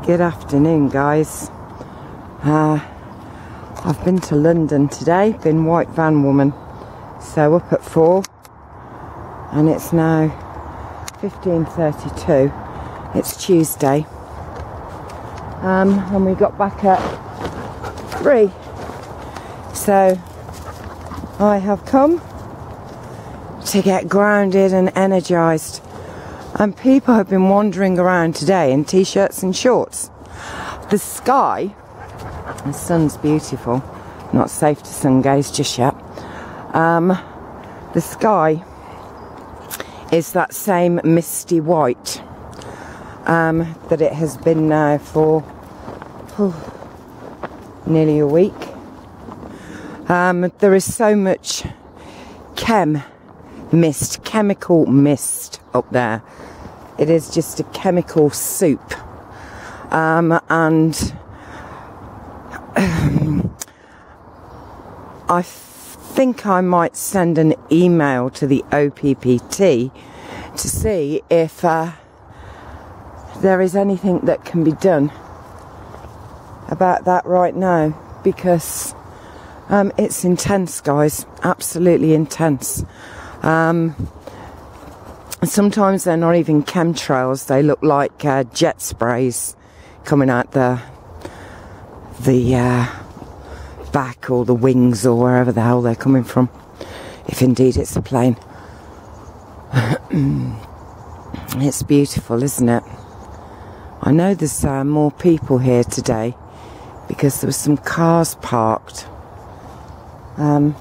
Good afternoon, guys. I've been to London today, been white van woman, so up at 4 and it's now 15:32. It's Tuesday, and we got back at 3, so I have come to get grounded and energised. And people have been wandering around today in t-shirts and shorts. The sky, the sun's beautiful. Not safe to sun gaze just yet. The sky is that same misty white that it has been now for nearly a week. There is so much chemical mist up there. It is just a chemical soup, and I think I might send an email to the OPPT to see if there is anything that can be done about that right now, because it's intense, guys, absolutely intense. Sometimes they're not even chemtrails, they look like jet sprays coming out the back or the wings or wherever the hell they're coming from, if indeed it's a plane. It's beautiful, isn't it? I know there's more people here today because there were some cars parked, so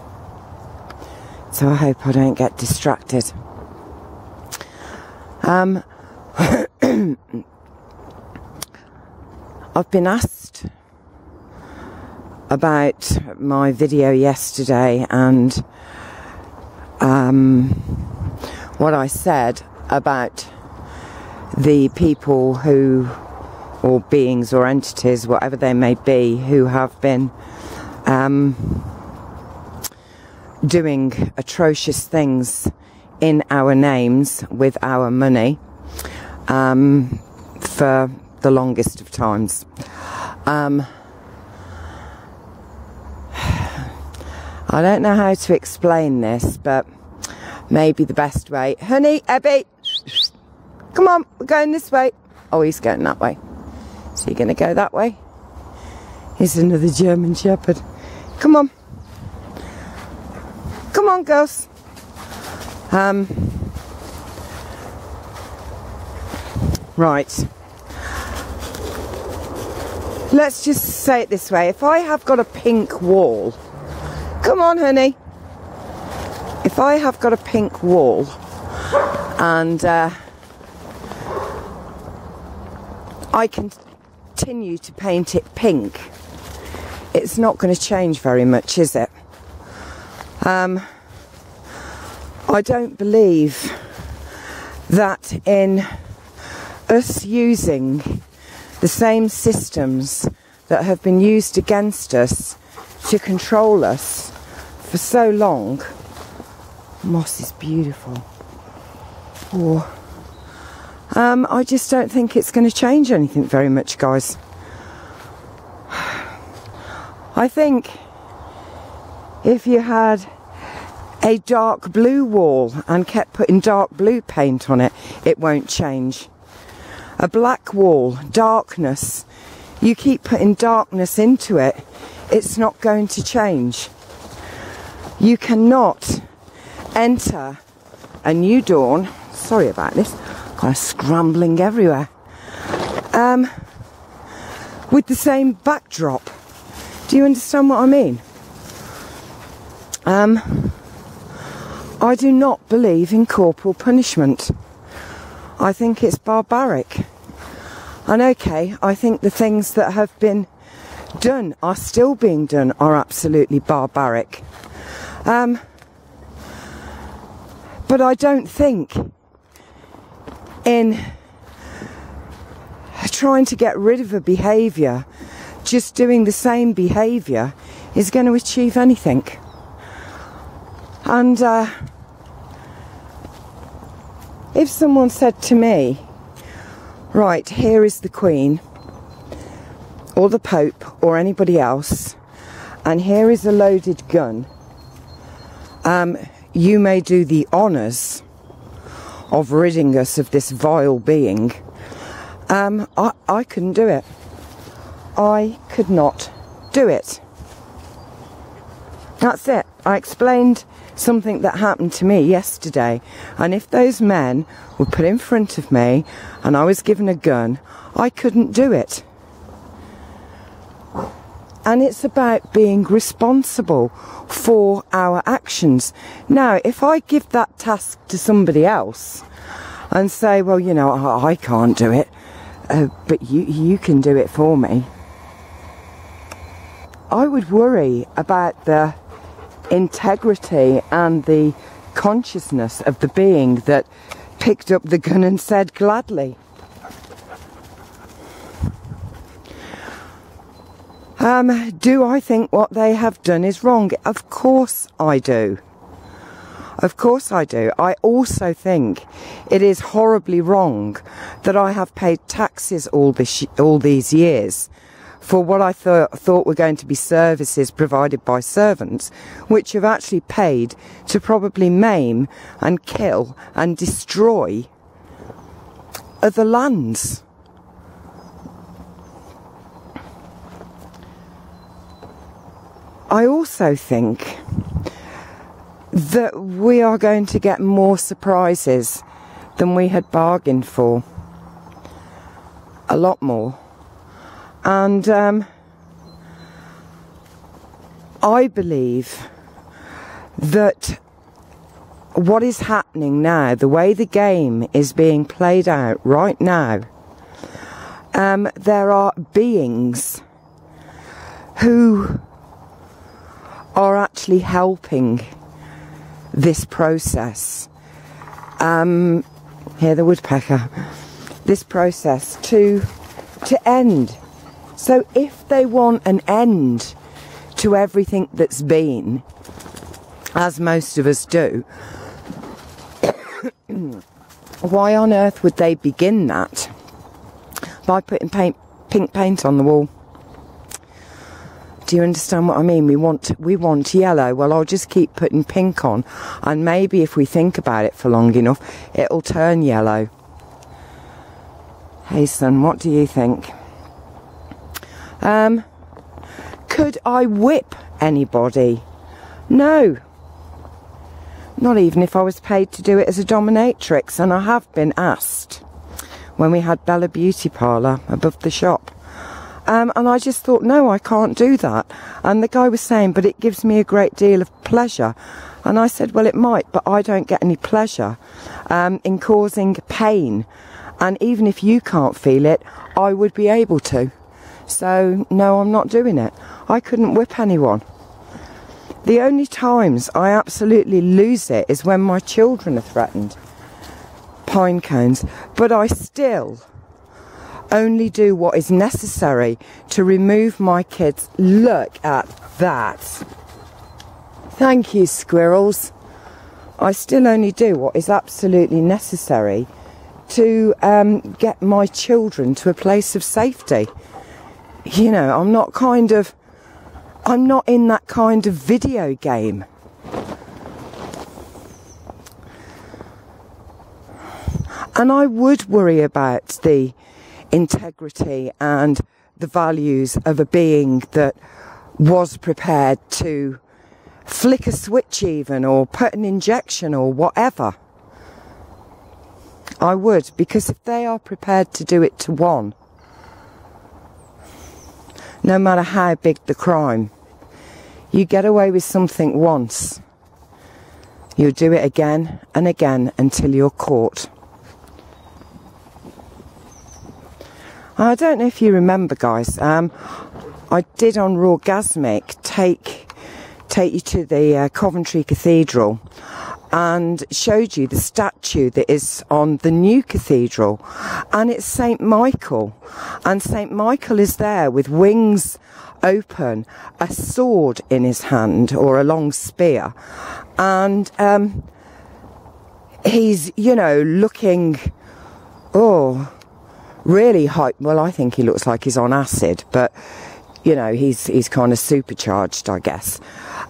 I hope I don't get distracted. I've been asked about my video yesterday and what I said about the people who, or beings or entities, whatever they may be, who have been doing atrocious things in our names with our money for the longest of times. I don't know how to explain this, but maybe the best way. Honey, Abby, come on, we're going this way. Oh, he's going that way. So you're going to go that way? Here's another German Shepherd. Come on. Come on, girls. Right. Let's just say it this way. If I have got a pink wall, come on, honey. If I have got a pink wall and I continue to paint it pink, it's not going to change very much, is it? I don't believe that in us using the same systems that have been used against us to control us for so long. Moss is beautiful. Oh. I just don't think it's going to change anything very much, guys. I think if you had a dark blue wall and kept putting dark blue paint on it, it won't change. A black wall, darkness, you keep putting darkness into it, it's not going to change. You cannot enter a new dawn, sorry about this, kind of scrambling everywhere, with the same backdrop. Do you understand what I mean? I do not believe in corporal punishment. I think it's barbaric. And okay, I think the things that have been done, are still being done, are absolutely barbaric. But I don't think in trying to get rid of a behaviour, just doing the same behaviour is going to achieve anything. And if someone said to me, right, here is the Queen, or the Pope or anybody else, and here is a loaded gun, you may do the honours of ridding us of this vile being. I couldn't do it. I could not do it. That's it. I explained something that happened to me yesterday, and if those men were put in front of me and I was given a gun, I couldn't do it. And it's about being responsible for our actions. Now, if I give that task to somebody else and say, well, you know, I can't do it, but you can do it for me, I would worry about the integrity and the consciousness of the being that picked up the gun and said gladly. Do I think what they have done is wrong? Of course I do. Of course I do. I also think it is horribly wrong that I have paid taxes all these years for what I thought were going to be services provided by servants, which have actually paid to probably maim and kill and destroy other lands. I also think that we are going to get more surprises than we had bargained for. A lot more. And I believe that what is happening now, the way the game is being played out right now, there are beings who are actually helping this process, here the woodpecker, this process to end. So if they want an end to everything that's been, as most of us do, why on earth would they begin that? By putting pink paint on the wall. Do you understand what I mean? We want yellow. Well, I'll just keep putting pink on, and maybe if we think about it for long enough, it'll turn yellow. Hey son, what do you think? Could I whip anybody? No. Not even if I was paid to do it as a dominatrix, and I have been asked when we had Bella Beauty Parlour above the shop. And I just thought, no, I can't do that. And the guy was saying, but it gives me a great deal of pleasure. And I said, well, it might, but I don't get any pleasure in causing pain. And even if you can't feel it, I would be able to. So, no, I'm not doing it. I couldn't whip anyone. The only times I absolutely lose it is when my children are threatened. Pine cones. But I still only do what is necessary to remove my kids. Look at that. Thank you, squirrels. I still only do what is absolutely necessary to get my children to a place of safety. You know, I'm not in that kind of video game. And I would worry about the integrity and the values of a being that was prepared to flick a switch even, or put an injection or whatever. I would, because if they are prepared to do it to one, no matter how big the crime, you get away with something once, you'll do it again and again until you're caught. I don't know if you remember, guys, I did on Rawgasmic take you to the Coventry Cathedral and showed you the statue that is on the new cathedral, and it's St. Michael, and St. Michael is there with wings open, a sword in his hand, or a long spear, and he's, you know, looking, really hype. Well, I think he looks like he's on acid, but you know, he's kind of supercharged, I guess.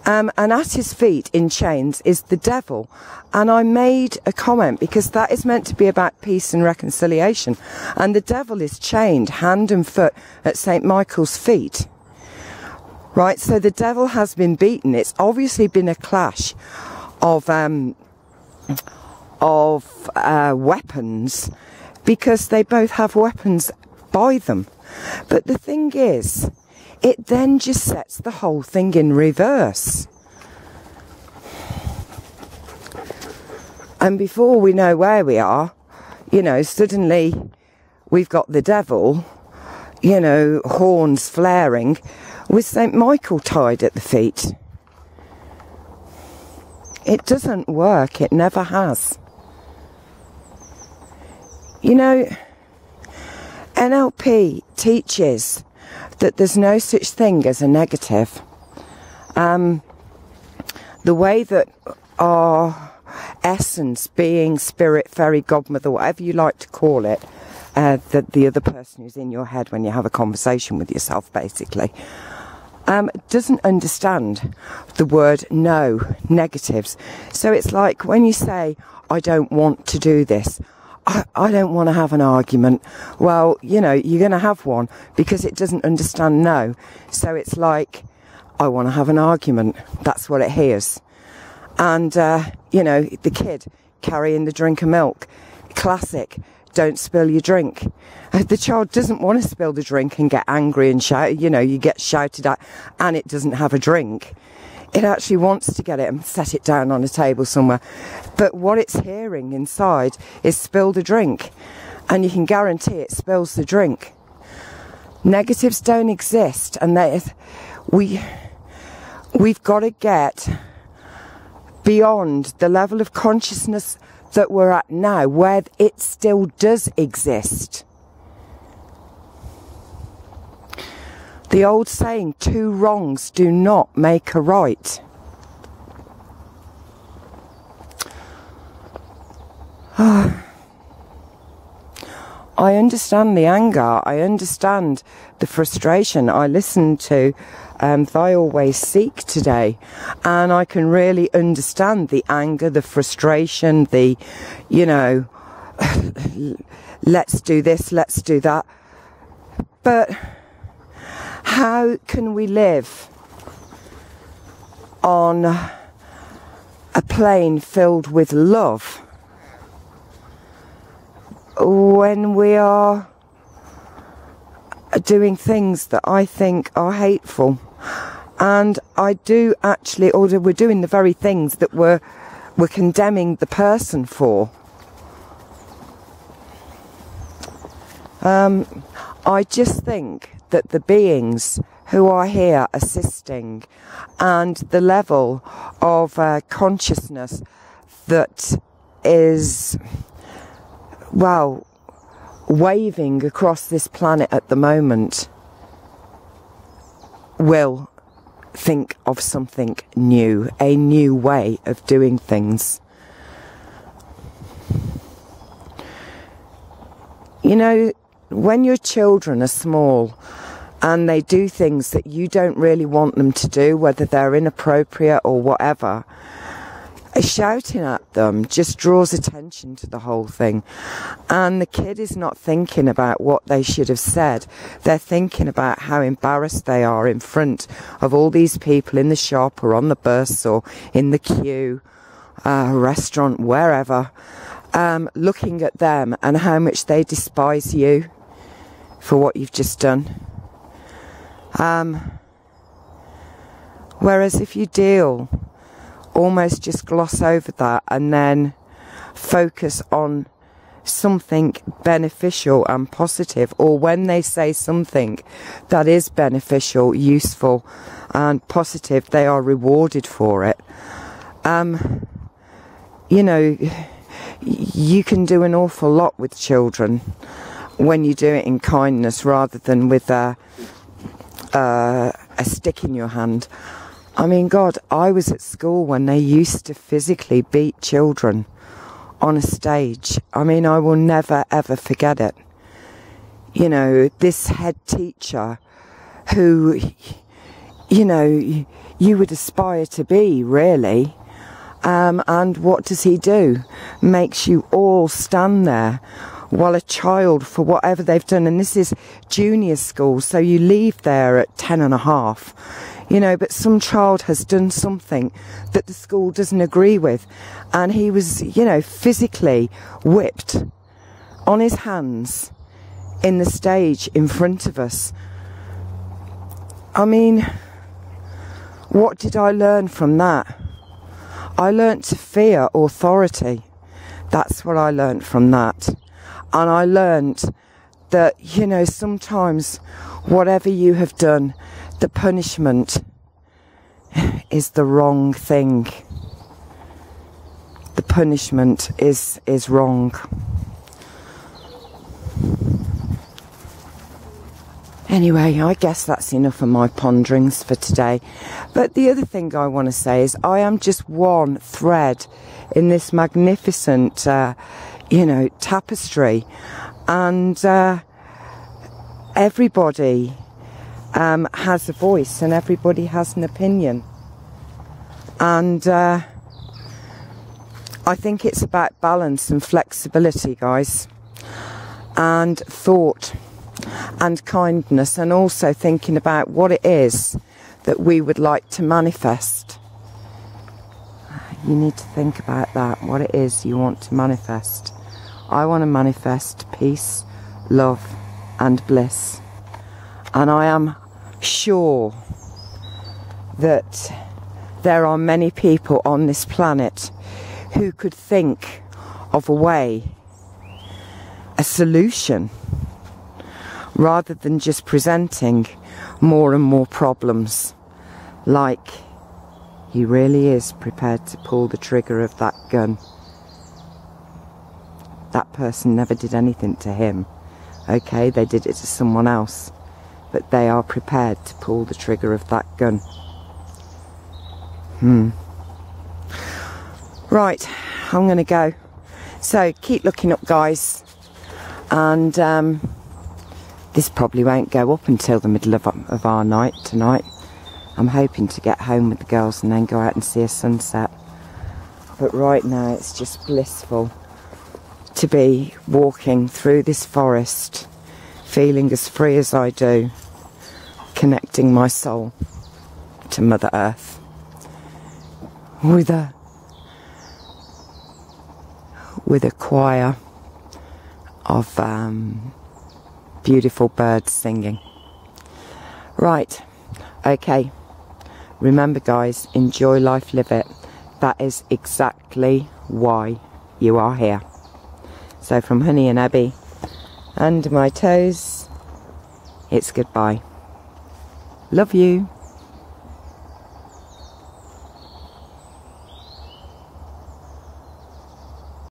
And at his feet in chains is the devil. And I made a comment because that is meant to be about peace and reconciliation. And the devil is chained hand and foot at St. Michael's feet. Right, so the devil has been beaten. It's obviously been a clash of weapons, because they both have weapons by them. But the thing is, it then just sets the whole thing in reverse. And before we know where we are, you know, suddenly we've got the devil, you know, horns flaring, with St. Michael tied at the feet. It doesn't work. It never has. You know, NLP teaches that there's no such thing as a negative. The way that our essence, being, spirit, fairy, godmother, whatever you like to call it, the other person who's in your head when you have a conversation with yourself, basically, doesn't understand the word no, negatives. So it's like when you say, I don't want to do this, I don't want to have an argument. Well, you know, you're going to have one because it doesn't understand no. So it's like, I want to have an argument. That's what it hears. And, you know, the kid carrying the drink of milk. Classic. Don't spill your drink. The child doesn't want to spill the drink and get angry and shout. You know, you get shouted at and it doesn't have a drink. It actually wants to get it and set it down on a table somewhere. But what it's hearing inside is spill the drink. And you can guarantee it spills the drink. Negatives don't exist. And we've got to get beyond the level of consciousness that we're at now, where it still does exist. The old saying, 2 wrongs do not make a right. I understand the anger. I understand the frustration. I listened to Thy Always Seek today, and I can really understand the anger, the frustration, the, you know, let's do this, let's do that. But how can we live on a plane filled with love when we are doing things that I think are hateful? And I do actually, or we're doing the very things that we're condemning the person for. I just think that the beings who are here assisting and the level of consciousness that is, well, waving across this planet at the moment will think of something new, a new way of doing things. You know, when your children are small and they do things that you don't really want them to do, whether they're inappropriate or whatever, shouting at them just draws attention to the whole thing. And the kid is not thinking about what they should have said. They're thinking about how embarrassed they are in front of all these people in the shop or on the bus or in the queue, restaurant, wherever, looking at them and how much they despise you for what you've just done. Whereas if you deal, almost just gloss over that and then focus on something beneficial and positive, or when they say something that is beneficial, useful and positive, they are rewarded for it. You know, you can do an awful lot with children when you do it in kindness rather than with a stick in your hand. I mean, God, I was at school when they used to physically beat children on a stage. I mean, I will never, ever forget it. you know, this head teacher who, you know, you would aspire to be, really. And what does he do? Makes you all stand there while a child, for whatever they've done, and this is junior school, so you leave there at 10:30, you know, but some child has done something that the school doesn't agree with, and he was, you know, physically whipped on his hands in the stage in front of us. I mean, what did I learn from that? I learnt to fear authority. That's what I learnt from that. And I learnt that, you know, sometimes whatever you have done, the punishment is the wrong thing. The punishment is wrong. Anyway, I guess that's enough of my ponderings for today. But the other thing I want to say is I am just one thread in this magnificent, you know, tapestry. And everybody has a voice and everybody has an opinion. And I think it's about balance and flexibility, guys. And thought. And kindness, and also thinking about what it is that we would like to manifest. You need to think about that, what it is you want to manifest. I want to manifest peace, love and bliss, and I am sure that there are many people on this planet who could think of a way, a solution, rather than just presenting more and more problems. Like, he really is prepared to pull the trigger of that gun. That person never did anything to him. Okay, they did it to someone else. But they are prepared to pull the trigger of that gun. Right, I'm going to go. So, keep looking up, guys. And, this probably won't go up until the middle of our night tonight. I'm hoping to get home with the girls and then go out and see a sunset. But right now it's just blissful to be walking through this forest, feeling as free as I do, connecting my soul to Mother Earth with a choir of beautiful birds singing. Right, okay. Remember, guys, enjoy life, live it. That is exactly why you are here. So from Honey and Abby, under my toes, it's goodbye. Love you.